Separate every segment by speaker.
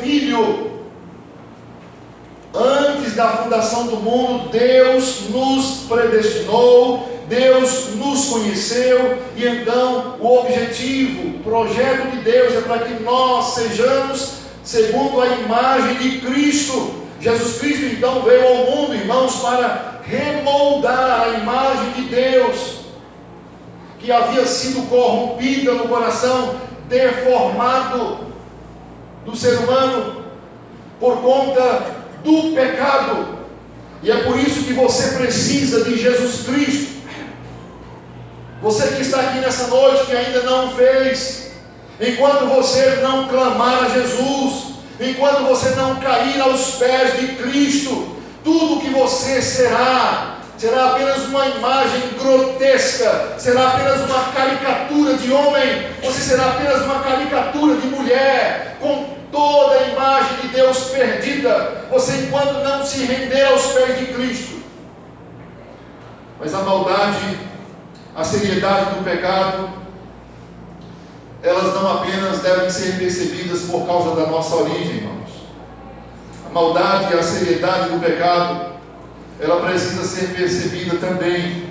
Speaker 1: Filho. Antes da fundação do mundo, Deus nos predestinou, Deus nos conheceu, e então o objetivo, o projeto de Deus é para que nós sejamos segundo a imagem de Cristo. Jesus Cristo então veio ao mundo, irmãos, para remoldar a imagem de Deus, que havia sido corrompida no coração deformado do ser humano por conta do pecado. E é por isso que você precisa de Jesus Cristo. Você que está aqui nessa noite, que ainda não fez, enquanto você não clamar a Jesus, enquanto você não cair aos pés de Cristo, tudo que você será apenas uma imagem grotesca, será apenas uma caricatura de homem, você será apenas uma caricatura de mulher, com toda a imagem de Deus perdida, você enquanto não se render aos pés de Cristo. Mas a maldade, a seriedade do pecado, elas não apenas devem ser percebidas por causa da nossa origem, irmãos. A maldade e a seriedade do pecado, ela precisa ser percebida também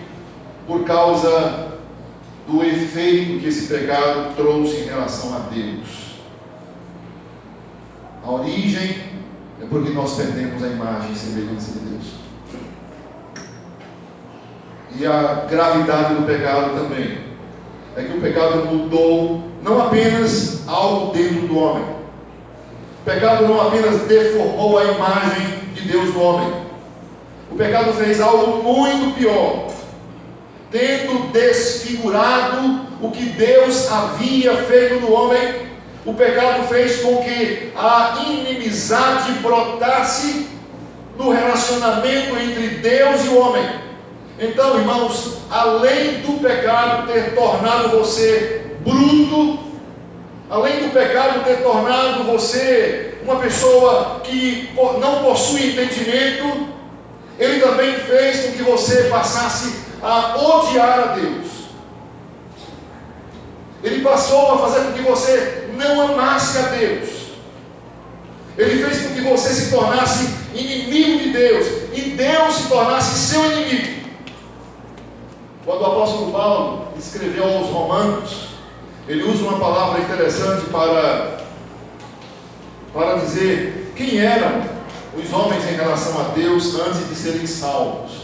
Speaker 1: por causa do efeito que esse pecado trouxe em relação a Deus. A origem é porque nós perdemos a imagem e semelhança de Deus. E a gravidade do pecado também é que o pecado mudou não apenas algo dentro do homem. O pecado não apenas deformou a imagem de Deus no homem. O pecado fez algo muito pior, tendo desfigurado o que Deus havia feito no homem. O pecado fez com que a inimizade brotasse no relacionamento entre Deus e o homem. Então, irmãos, além do pecado ter tornado você bruto, além do pecado ter tornado você uma pessoa que não possui entendimento, ele também fez com que você passasse a odiar a Deus. Ele passou a fazer com que você não amasse a Deus. Ele fez com que você se tornasse inimigo de Deus, e Deus se tornasse seu inimigo. Quando o apóstolo Paulo escreveu aos Romanos, ele usa uma palavra interessante para dizer quem eram os homens em relação a Deus antes de serem salvos.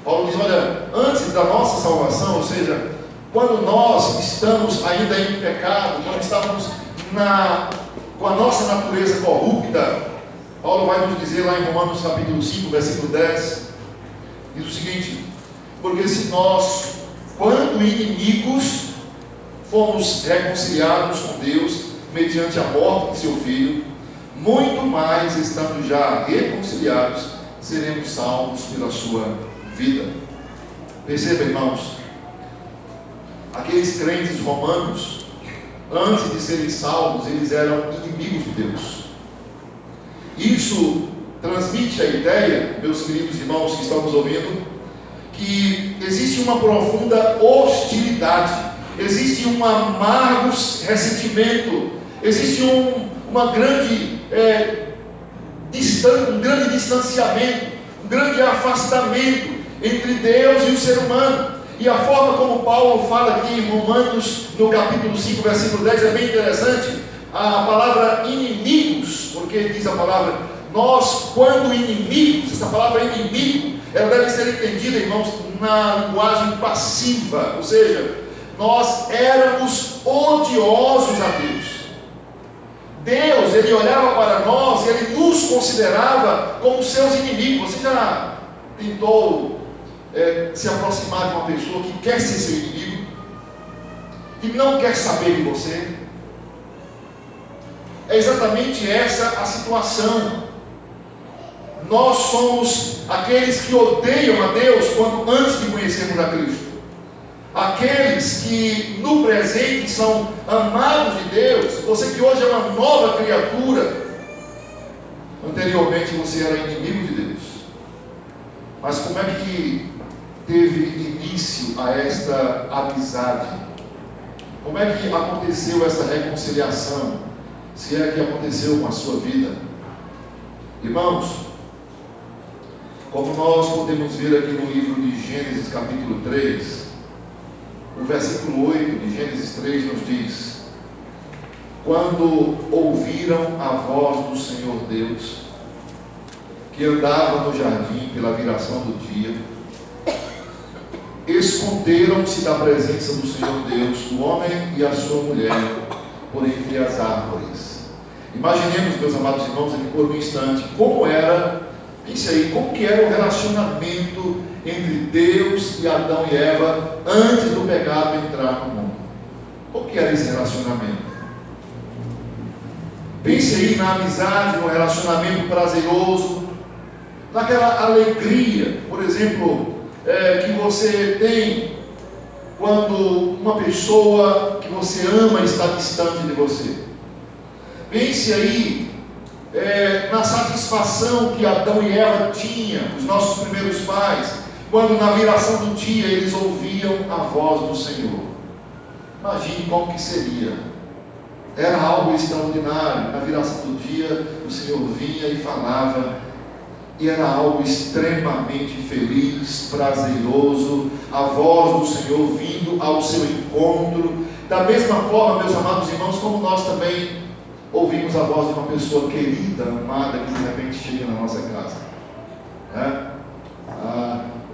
Speaker 1: Paulo diz, olha, antes da nossa salvação, ou seja, quando nós estamos ainda em pecado, quando estávamos com a nossa natureza corrupta, Paulo vai nos dizer lá em Romanos capítulo 5, versículo 10, diz o seguinte: porque se nós, quando inimigos, fomos reconciliados com Deus mediante a morte de seu Filho, muito mais, estando já reconciliados, seremos salvos pela sua vida. Perceba, irmãos, aqueles crentes romanos, antes de serem salvos, eles eram inimigos de Deus. Isso transmite a ideia, meus queridos irmãos que estão nos ouvindo, que existe uma profunda hostilidade, existe um amargo ressentimento, existe um grande distanciamento, um grande afastamento entre Deus e o ser humano. E a forma como Paulo fala aqui em Romanos, no capítulo 5, versículo 10, é bem interessante. A palavra inimigos, porque diz a palavra, nós quando inimigos, essa palavra inimigo, ela deve ser entendida, irmãos, na linguagem passiva, ou seja, nós éramos odiosos a Deus. Deus, Ele olhava para nós e Ele nos considerava como seus inimigos. Você já tentou se aproximar de uma pessoa que quer ser seu inimigo, que não quer saber de você? É exatamente essa a situação. Nós somos aqueles que odeiam a Deus antes de conhecermos a Cristo. Aqueles que no presente são amados de Deus. Você que hoje é uma nova criatura, anteriormente você era inimigo de Deus. Mas como é que teve início a esta amizade? Como é que aconteceu essa reconciliação? Se é que aconteceu com a sua vida. Irmãos, como nós podemos ver aqui no livro de Gênesis capítulo 3, o versículo 8 de Gênesis 3 nos diz: quando ouviram a voz do Senhor Deus, que andava no jardim pela viração do dia, esconderam-se da presença do Senhor Deus, o homem e a sua mulher, por entre as árvores. Imaginemos, meus amados irmãos, aqui por um instante, como era, pense aí, como que era o relacionamento entre Deus e Adão e Eva antes do pecado entrar no mundo. Como que era esse relacionamento? Pense aí na amizade, no relacionamento prazeroso, naquela alegria, por exemplo, que você tem quando uma pessoa que você ama está distante de você. Pense aí na satisfação que Adão e Eva tinham, os nossos primeiros pais, quando na viração do dia eles ouviam a voz do Senhor. Imagine como que seria. Era algo extraordinário. Na viração do dia o Senhor vinha e falava, e era algo extremamente feliz, prazeroso, a voz do Senhor vindo ao seu encontro. Da mesma forma, meus amados irmãos, como nós também ouvimos a voz de uma pessoa querida, amada, que de repente chega na nossa casa, né?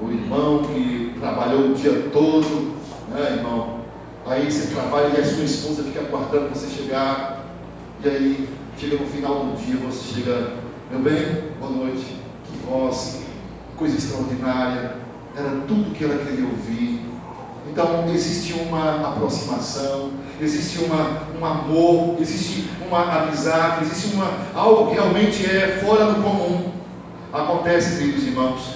Speaker 1: O irmão que trabalhou o dia todo, né, irmão? Aí você trabalha e a sua esposa fica aguardando você chegar, e aí chega no final do dia, você chega, meu bem, boa noite, que voz, coisa extraordinária, era tudo que ela queria ouvir. Então existe uma aproximação, existe um amor, existe uma amizade, existe algo que realmente é fora do comum. Acontece, queridos irmãos,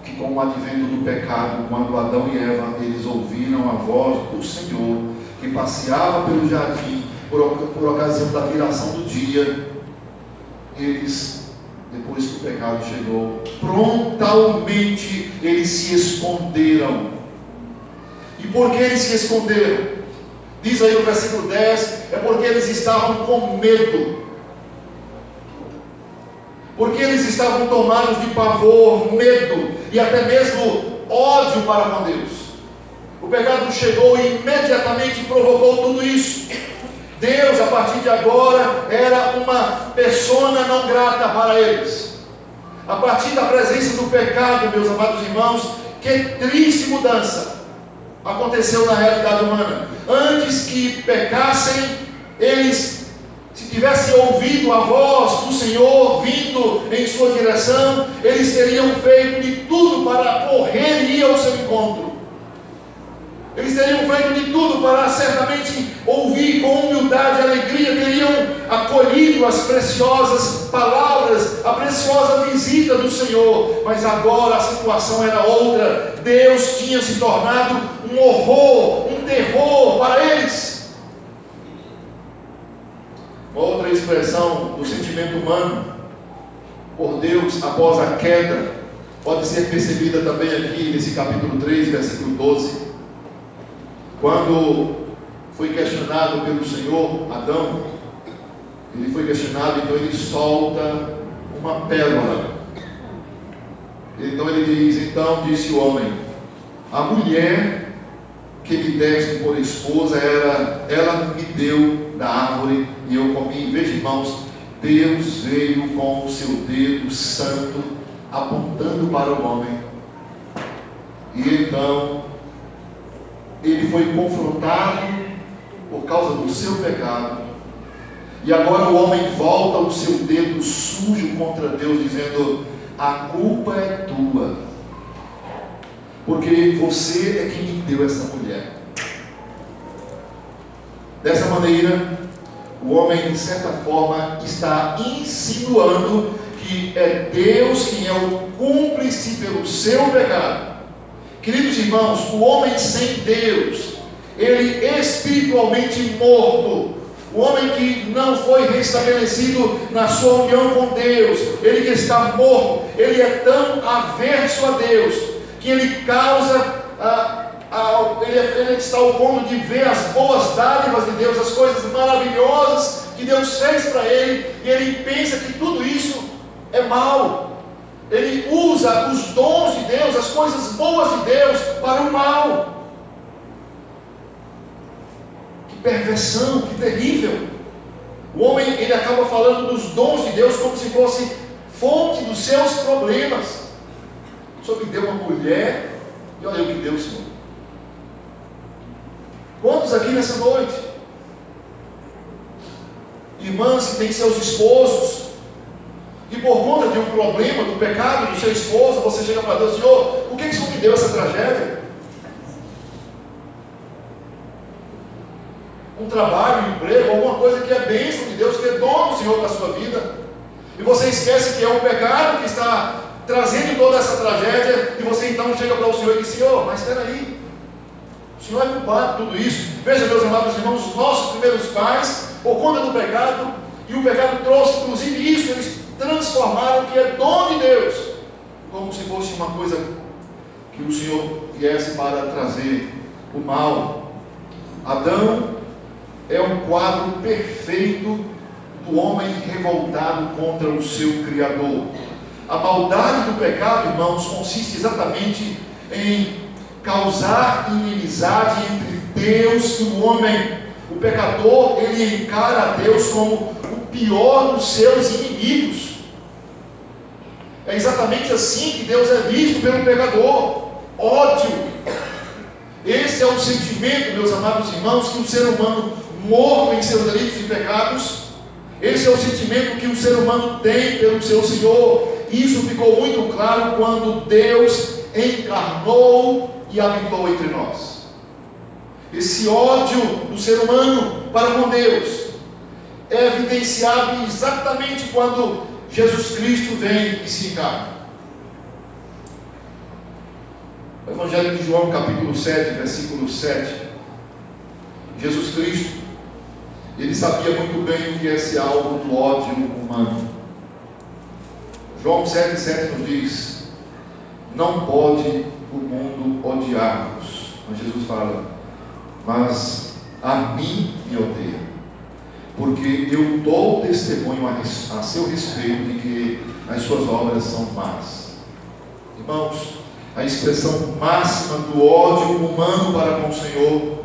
Speaker 1: que com o advento do pecado, quando Adão e Eva, eles ouviram a voz do Senhor, que passeava pelo jardim, por ocasião da viração do dia, eles, depois que o pecado chegou, prontamente eles se esconderam. E por que eles se esconderam? Diz aí no versículo 10, é porque eles estavam com medo. Porque eles estavam tomados de pavor, medo e até mesmo ódio para com Deus. O pecado chegou e imediatamente provocou tudo isso. Deus, a partir de agora, era uma persona não grata para eles. A partir da presença do pecado, meus amados irmãos, que triste mudança aconteceu na realidade humana. Antes que pecassem, eles, se tivessem ouvido a voz do Senhor vindo em sua direção, eles teriam feito de tudo para correr e ir ao seu encontro. Eles teriam feito de tudo para certamente ouvir com humildade e alegria, teriam acolhido as preciosas palavras, a preciosa visita do Senhor. Mas agora a situação era outra. Deus tinha se tornado um horror, um terror para eles. Uma outra expressão do sentimento humano por Deus após a queda pode ser percebida também aqui nesse capítulo 3, versículo 12. Quando foi questionado pelo Senhor, Adão, ele foi questionado, então ele solta uma pérola. Então ele diz, então disse o homem, a mulher que me deste por esposa, ela me deu da árvore e eu comi. Veja, irmãos, Deus veio com o seu dedo santo apontando para o homem. E então ele foi confrontado por causa do seu pecado. E agora o homem volta o seu dedo sujo contra Deus, dizendo, a culpa é tua, porque você é quem me deu essa mulher. Dessa maneira, o homem, de certa forma, está insinuando que é Deus quem é o cúmplice pelo seu pecado. Queridos irmãos, o homem sem Deus, ele espiritualmente morto, o homem que não foi restabelecido na sua união com Deus, ele que está morto, ele é tão averso a Deus, que ele causa ele está ao ponto de ver as boas dádivas de Deus, as coisas maravilhosas que Deus fez para ele, e ele pensa que tudo isso é mal. Ele usa os dons de Deus, as coisas boas de Deus, para o mal. Que perversão, que terrível. O homem, ele acaba falando dos dons de Deus como se fosse fonte dos seus problemas. O Senhor me deu uma mulher, e olha o que deu, Senhor. Quantos aqui nessa noite, irmãs que têm seus esposos, e por conta de um problema, do pecado do seu esposo, você chega para Deus: Senhor, por que o Senhor me deu essa tragédia? Um trabalho, um emprego, alguma coisa que é bênção de Deus, que é dom do Senhor para a sua vida, e você esquece que é o pecado que está trazendo toda essa tragédia, e você então chega para o Senhor e diz: Senhor, mas espera aí, o Senhor é culpado de tudo isso. Veja, meus amados irmãos, os nossos primeiros pais, por conta do pecado, e o pecado trouxe inclusive isso, eles transformaram o que é dom de Deus, como se fosse uma coisa que o Senhor viesse para trazer o mal. Adão é um quadro perfeito do homem revoltado contra o seu Criador. A maldade do pecado, irmãos, consiste exatamente em causar inimizade entre Deus e o homem. O pecador, ele encara a Deus como o pior dos seus inimigos. É exatamente assim que Deus é visto pelo pecador: ódio. Esse é o sentimento, meus amados irmãos, que o ser humano morto em seus delitos e pecados, esse é o sentimento que o ser humano tem pelo seu Senhor. Isso ficou muito claro quando Deus encarnou e habitou entre nós. Esse ódio do ser humano para com Deus é evidenciado exatamente quando Jesus Cristo vem e se encarna. O Evangelho de João, capítulo 7, versículo 7. Jesus Cristo, ele sabia muito bem o que é esse alvo do ódio humano. João 7,7 nos diz: não pode o mundo odiar-nos. Mas Jesus fala: mas a mim me odeia, porque eu dou testemunho a seu respeito de que as suas obras são más. Irmãos, a expressão máxima do ódio humano para com o Senhor,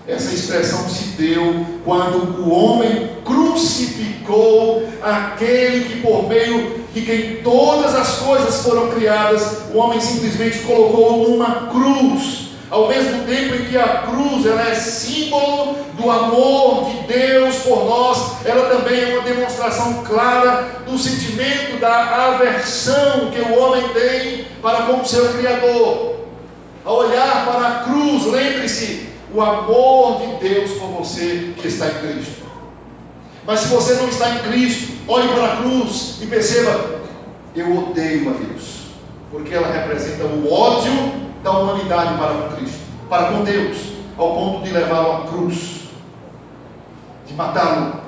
Speaker 1: essa expressão se deu quando o homem crucificou aquele que, por meio de quem todas as coisas foram criadas, o homem simplesmente colocou numa cruz. Ao mesmo tempo em que a cruz, ela é símbolo do amor de Deus por nós, ela também é uma demonstração clara do sentimento da aversão que o homem tem para com o seu Criador. Ao olhar para a cruz, lembre-se: o amor de Deus por você que está em Cristo. Mas se você não está em Cristo, olhe para a cruz e perceba: eu odeio a Deus, porque ela representa o ódio da humanidade para com Cristo, para com Deus, ao ponto de levá-lo à cruz, de matá-lo,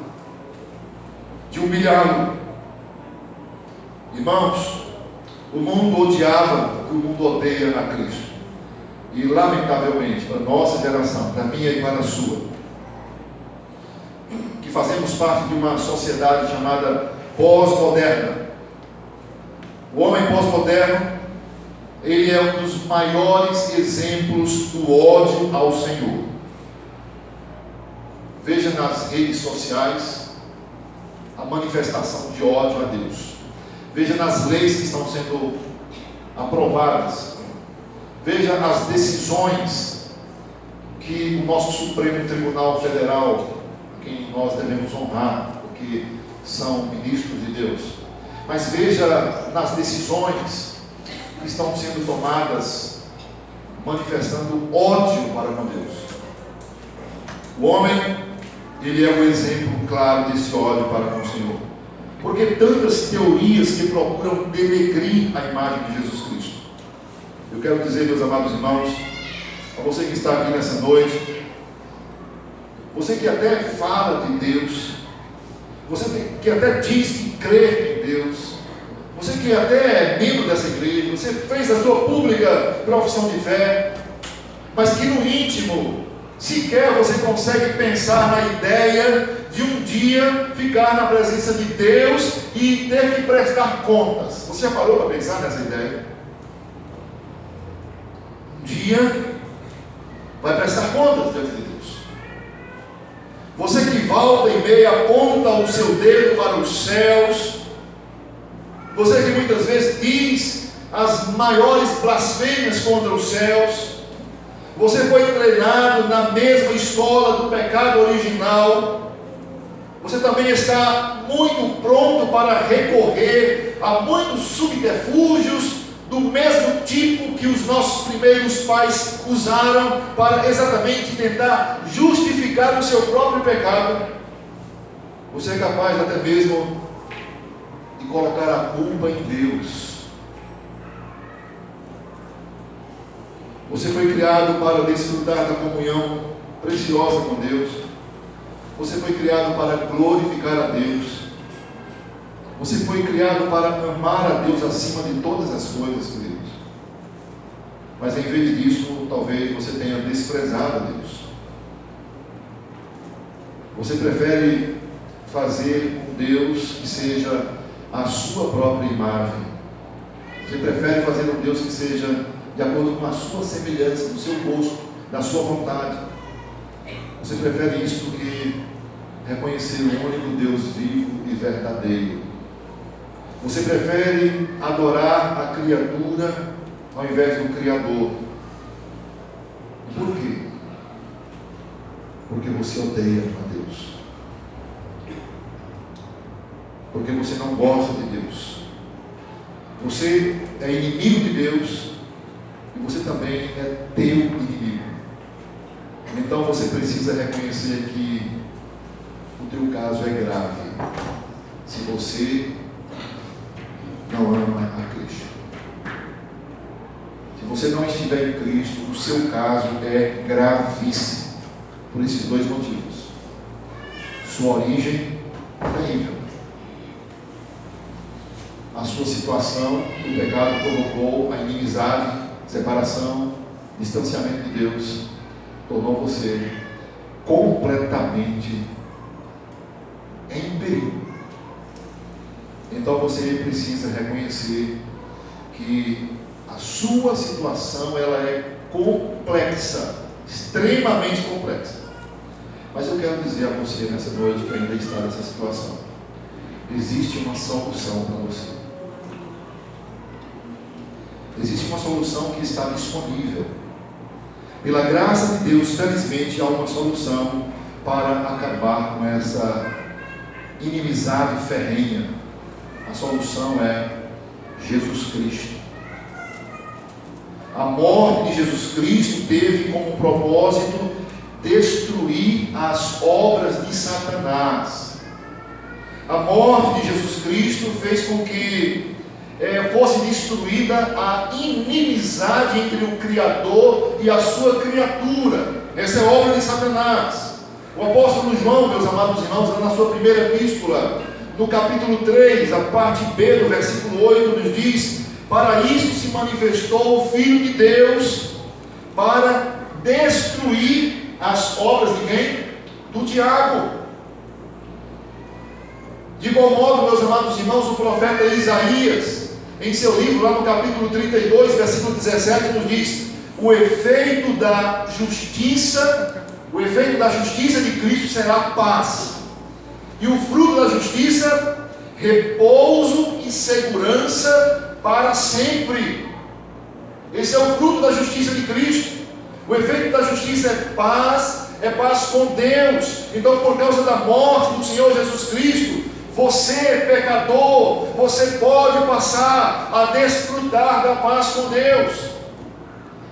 Speaker 1: de humilhá-lo. Irmãos, o mundo odiava o que o mundo odeia a Cristo. E lamentavelmente, para a nossa geração, para a minha e para a sua, que fazemos parte de uma sociedade chamada pós-moderna. O homem pós-moderno, ele é um dos maiores exemplos do ódio ao Senhor. Veja nas redes sociais a manifestação de ódio a Deus. Veja nas leis que estão sendo aprovadas. Veja as decisões que o nosso Supremo Tribunal Federal, quem nós devemos honrar, porque são ministros de Deus. Mas veja nas decisões que estão sendo tomadas, manifestando ódio para com Deus. O homem, ele é o exemplo claro desse ódio para com o Senhor. Porque tantas teorias que procuram denegrir a imagem de Jesus Cristo. Eu quero dizer, meus amados irmãos, a você que está aqui nessa noite, você que até fala de Deus, você que até diz que crê em Deus, Você que até é membro dessa igreja, você fez a sua pública profissão de fé, mas que no íntimo, sequer você consegue pensar na ideia de um dia ficar na presença de Deus e ter que prestar contas. Você já parou para pensar nessa ideia? Um dia vai prestar contas diante de Deus. Você que volta e meia aponta o seu dedo para os céus, você que muitas vezes diz as maiores blasfêmias contra os céus, você foi treinado na mesma escola do pecado original, você também está muito pronto para recorrer a muitos subterfúgios do mesmo tipo que os nossos primeiros pais usaram para exatamente tentar justificar o seu próprio pecado. Você é capaz até mesmo de colocar a culpa em Deus. Você foi criado para desfrutar da comunhão preciosa com Deus. Você foi criado para glorificar a Deus. Você foi criado para amar a Deus acima de todas as coisas, queridos. Mas em vez disso, talvez você tenha desprezado a Deus. Você prefere fazer um Deus que seja a sua própria imagem. Você prefere fazer um Deus que seja de acordo com a sua semelhança, do seu gosto, da sua vontade. Você prefere isso do que reconhecer o único Deus vivo e verdadeiro. Você prefere adorar a criatura ao invés do Criador. Por quê? Porque você odeia a Deus. Porque você não gosta de Deus. Você é inimigo de Deus e você também é teu inimigo. Então você precisa reconhecer que o teu caso é grave. Se você não ama a Cristo. Se você não estiver em Cristo, o seu caso é gravíssimo. Por esses dois motivos. Sua origem é terrível. A sua situação, o pecado provocou a inimizade, separação, distanciamento de Deus, tornou você completamente em perigo. Então você precisa reconhecer que a sua situação ela é complexa, extremamente complexa. Mas eu quero dizer a você nessa noite que ainda está nessa situação, existe uma solução para você. Existe uma solução que está disponível. Pela graça de Deus, felizmente, há uma solução para acabar com essa inimizade ferrenha. A solução é Jesus Cristo. A morte de Jesus Cristo teve como propósito destruir as obras de Satanás. A morte de Jesus Cristo fez com que fosse destruída a inimizade entre o Criador e a sua criatura. Essa é a obra de Satanás. O apóstolo João, meus amados irmãos, lá na sua primeira epístola, no capítulo 3, a parte B do versículo 8, nos diz: para isso se manifestou o Filho de Deus, para destruir as obras de quem? Do diabo. De igual modo, meus amados irmãos, o profeta Isaías, em seu livro, lá no capítulo 32, versículo 17, nos diz: o efeito da justiça de Cristo será paz, e o fruto da justiça, repouso e segurança para sempre. Esse é o fruto da justiça de Cristo. O efeito da justiça é paz com Deus. Então, por causa da morte do Senhor Jesus Cristo, você, pecador, você pode passar a desfrutar da paz com Deus.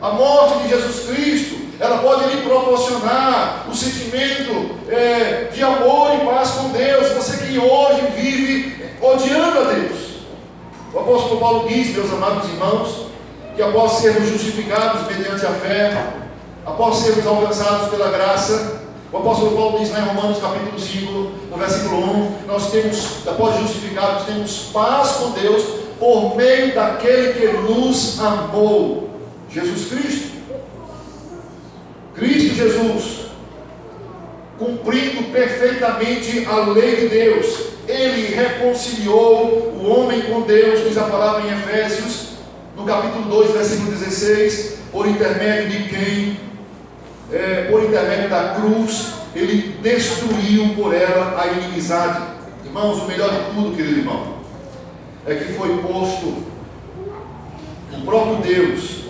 Speaker 1: A morte de Jesus Cristo, ela pode lhe proporcionar o sentimento de amor e paz com Deus. Você que hoje vive odiando a Deus. O apóstolo Paulo diz, meus amados irmãos, que após sermos justificados mediante a fé, após sermos alcançados pela graça, o apóstolo Paulo diz lá em Romanos capítulo 5, no versículo 1, nós temos, após justificados, temos paz com Deus por meio daquele que nos amou, Jesus Cristo. Cristo Jesus, cumprindo perfeitamente a lei de Deus, Ele reconciliou o homem com Deus, diz a palavra em Efésios, no capítulo 2, versículo 16, por intermédio de quem? Por intermédio da cruz, Ele destruiu por ela a inimizade. Irmãos, o melhor de tudo, querido irmão, é que foi posto o próprio Deus.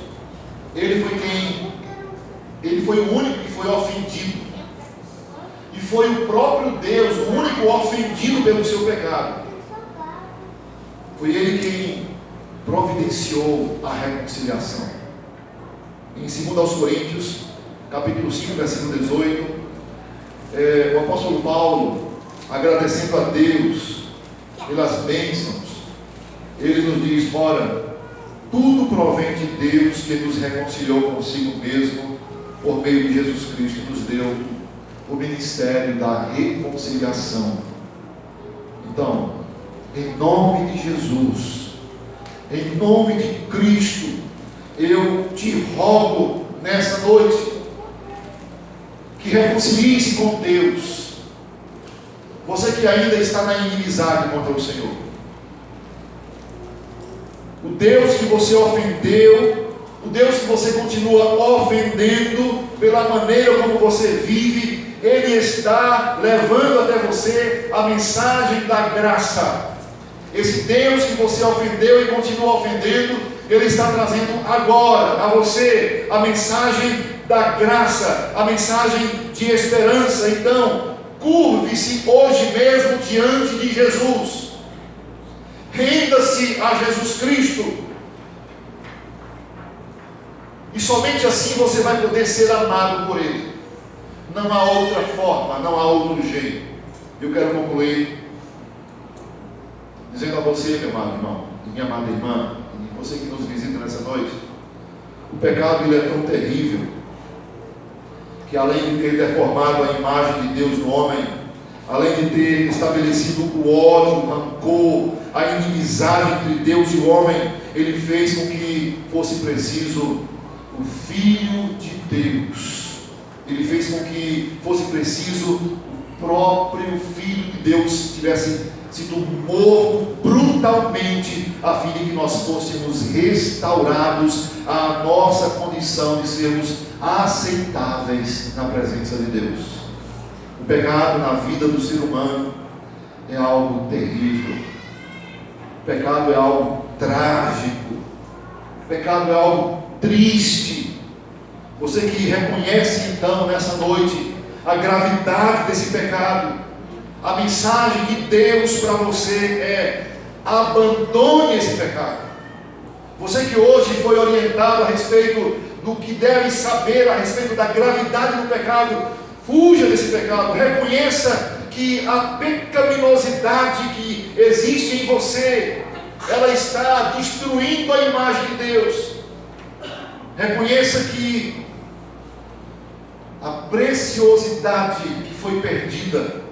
Speaker 1: Ele foi o único que foi ofendido. E foi o próprio Deus, o único ofendido pelo seu pecado. Foi Ele quem providenciou a reconciliação. Em 2 Coríntios, capítulo 5, versículo 18, o apóstolo Paulo, agradecendo a Deus pelas bênçãos, ele nos diz: ora, tudo provém de Deus, que nos reconciliou consigo mesmo, por meio de Jesus Cristo, nos deu o ministério da reconciliação. Então, em nome de Jesus, em nome de Cristo, eu te rogo nessa noite que reconcilie-se com Deus. Você que ainda está na inimizade contra o Senhor, o Deus que você ofendeu, o Deus que você continua ofendendo pela maneira como você vive, Ele está levando até você a mensagem da graça. Esse Deus que você ofendeu e continua ofendendo, Ele está trazendo agora a você a mensagem da graça, a mensagem de esperança. Então, curve-se hoje mesmo diante de Jesus, renda-se a Jesus Cristo, e somente assim você vai poder ser amado por Ele. Não há outra forma, não há outro jeito. Eu quero concluir dizendo a você, meu amado irmão, minha amada irmã, e você que nos visita nessa noite, o pecado ele é tão terrível, que além de ter deformado a imagem de Deus no homem, além de ter estabelecido o ódio, o rancor, a inimizade entre Deus e o homem, ele fez com que fosse preciso o Filho de Deus. Ele fez com que fosse preciso o próprio Filho de Deus tivesse sido morto brutalmente, a fim de que nós fôssemos restaurados à nossa condição de sermos aceitáveis na presença de Deus. O pecado na vida do ser humano é algo terrível. O pecado é algo trágico. O pecado é algo triste. Você que reconhece então nessa noite a gravidade desse pecado, a mensagem de Deus para você é: abandone esse pecado. Você que hoje foi orientado a respeito do que deve saber a respeito da gravidade do pecado, fuja desse pecado. Reconheça que a pecaminosidade que existe em você, ela está destruindo a imagem de Deus. Reconheça que a preciosidade que foi perdida,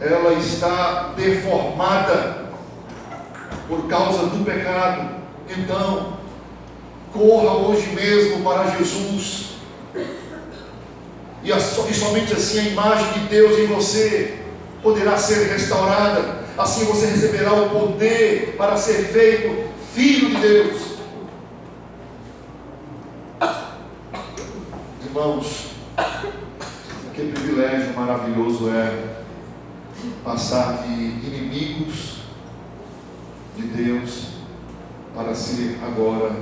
Speaker 1: ela está deformada por causa do pecado. Então, corra hoje mesmo para Jesus, e somente assim a imagem de Deus em você poderá ser restaurada. Assim você receberá o poder para ser feito filho de Deus. Irmãos, que privilégio maravilhoso é passar de inimigos de Deus para ser agora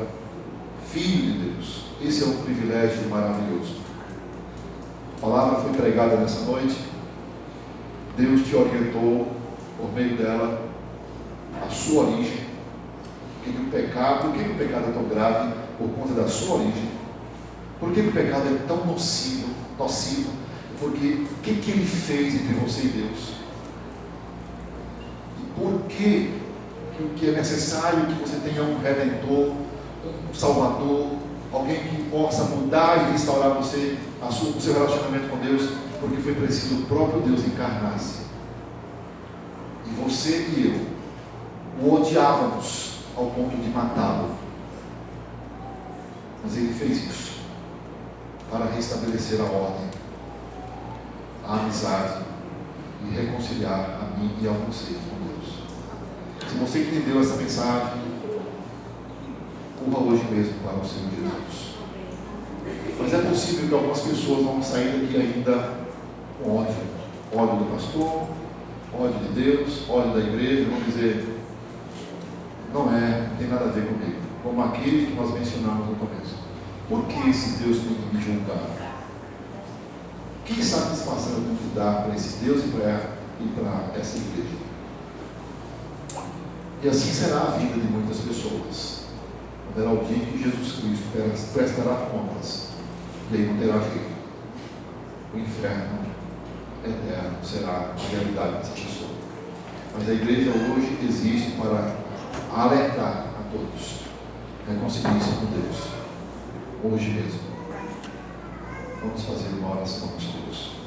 Speaker 1: filho de Deus. Esse é um privilégio maravilhoso. A palavra foi pregada nessa noite. Deus te orientou por meio dela a sua origem. Por que o pecado é tão grave? Por conta da sua origem. Por que o pecado é tão nocivo? Porque o que ele fez entre você e Deus? E por que o que é necessário que você tenha um redentor, um salvador, alguém que possa mudar e restaurar você, o seu relacionamento com Deus? Porque foi preciso o próprio Deus encarnar-se. E você e eu, o odiávamos ao ponto de matá-lo. Mas ele fez isso para restabelecer a ordem, a amizade e reconciliar a mim e a você com Deus. Se você entendeu essa mensagem, corra hoje mesmo para o Senhor Jesus. Mas é possível que algumas pessoas vão sair daqui ainda com ódio. Ódio do pastor, ódio de Deus, ódio da igreja. Vão dizer, não tem nada a ver comigo. Como aquele que nós mencionamos no começo. Por que esse Deus tem que me julgar? Que satisfação eu tenho que dar para esse Deus e para essa igreja? E assim será a vida de muitas pessoas. Haverá o dia em que Jesus Cristo prestará contas, e aí não terá jeito. O inferno eterno será a realidade dessa pessoa. Mas a igreja hoje existe para alertar a todos. Reconciliem-se com Deus. Hoje mesmo. Vamos fazer uma oração, meus filhos.